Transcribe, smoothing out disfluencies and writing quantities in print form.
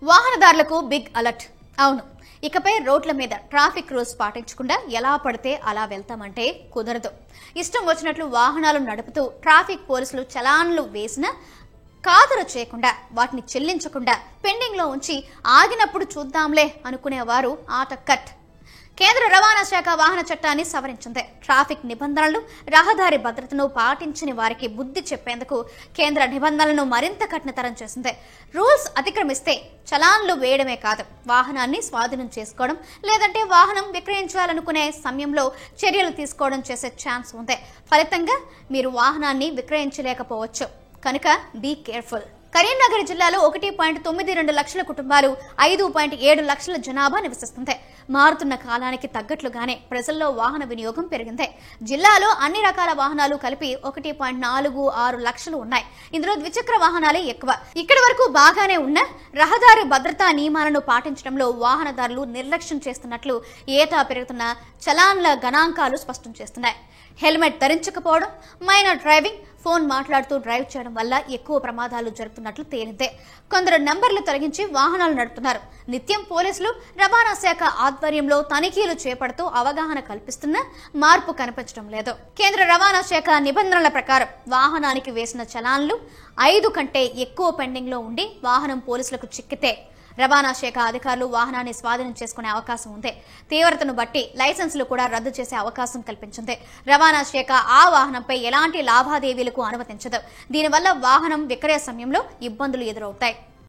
వాహనదారులకు big alert. అవును, ఇకపై రోడ్ల మీద ట్రాఫిక్ రూల్స్ పాటించకుండా ఎలా పడితే అలా వెళ్తామంటే కుదరదు. ఇష్టం వచ్చినట్లు వాహనాలు నడుపుతూ ట్రాఫిక్ పోలీసులు చలాన్లు వేసినా ఖాతరు చేయకుండా వాటిని చెల్లించకుండా పెండింగ్ లో ఉంచి ఆగినప్పుడు చూద్దాంలే అనుకునేవారు ఆట కట్. కేంద్ర రవాణా శాఖ వాహన చట్టాన్ని సవరించింది. ట్రాఫిక్ నిబంధనలు, రహదారి భద్రతను పాటించని వారికి బుద్ధి చెప్పేందుకు కేంద్ర నిబంధనలను మరింత కఠినతరం చేసింది. రూల్స్ అతిక్రమిస్తే చలాన్లు వేయడమే కాదు, వాహనాన్ని స్వాధీనం చేసుకోవడం లేదంటే వాహనం విక్రయించాలనుకునే సమయంలో చర్యలు తీసుకోవడం చేసే ఛాన్స్ ఉంది. ఫలితంగా మీరు వాహనాన్ని విక్రయించలేకపోవచ్చు. కనుక బీ కేర్ఫుల్. కరీంనగర్ జిల్లాలో 1.92 లక్షల కుటుంబాలు 5.7 లక్షల జనాభా నివసిస్తుంది. మారుతున్న కాలానికి తగ్గట్లుగానే ప్రజల్లో వాహన వినియోగం పెరిగింది. జిల్లాలో అన్ని రకాల వాహనాలు కలిపి 1.46 లక్షలు ఉన్నాయి. ఇందులో ద్విచక్ర వాహనాలే ఎక్కువ. ఇక్కడి వరకు బాగానే ఉన్న రహదారి భద్రతా నియమాలను పాటించడంలో వాహనదారులు నిర్లక్ష్యం చేస్తున్నట్లు ఏటా పెరుగుతున్న చలాన్ల గణాంకాలు స్పష్టం చేస్తున్నాయి. హెల్మెట్ ధరించకపోవడం, మైనర్ డ్రైవింగ్, ఫోన్ మాట్లాడుతూ డ్రైవ్ చేయడం వల్ల ఎక్కువ ప్రమాదాలు జరుగుతున్నట్లు తేలిందే. కొందరు నంబర్లు తొలగించి వాహనాలు నడుపుతున్నారు. నిత్యం పోలీసులు, రవాణా శాఖ ఆధ్వర్యంలో తనిఖీలు చేపడుతూ అవగాహన కల్పిస్తున్నా మార్పు కనిపించడం లేదు. కేంద్ర రవాణా శాఖ నిబంధనల ప్రకారం వాహనానికి వేసిన చలాన్లు 5 కంటే ఎక్కువ పెండింగ్ లో ఉండి వాహనం పోలీసులకు చిక్కితే రవాణా శాఖ అధికారులు వాహనాన్ని స్వాధీనం చేసుకునే అవకాశం ఉంది. తీవ్రతను బట్టి లైసెన్సులు కూడా రద్దు చేసే అవకాశం కల్పించింది. రవాణా శాఖ ఆ వాహనంపై ఎలాంటి లావాదేవీలకు అనుమతించదు. దీనివల్ల వాహనం విక్రయ సమయంలో ఇబ్బందులు ఎదురవుతాయి.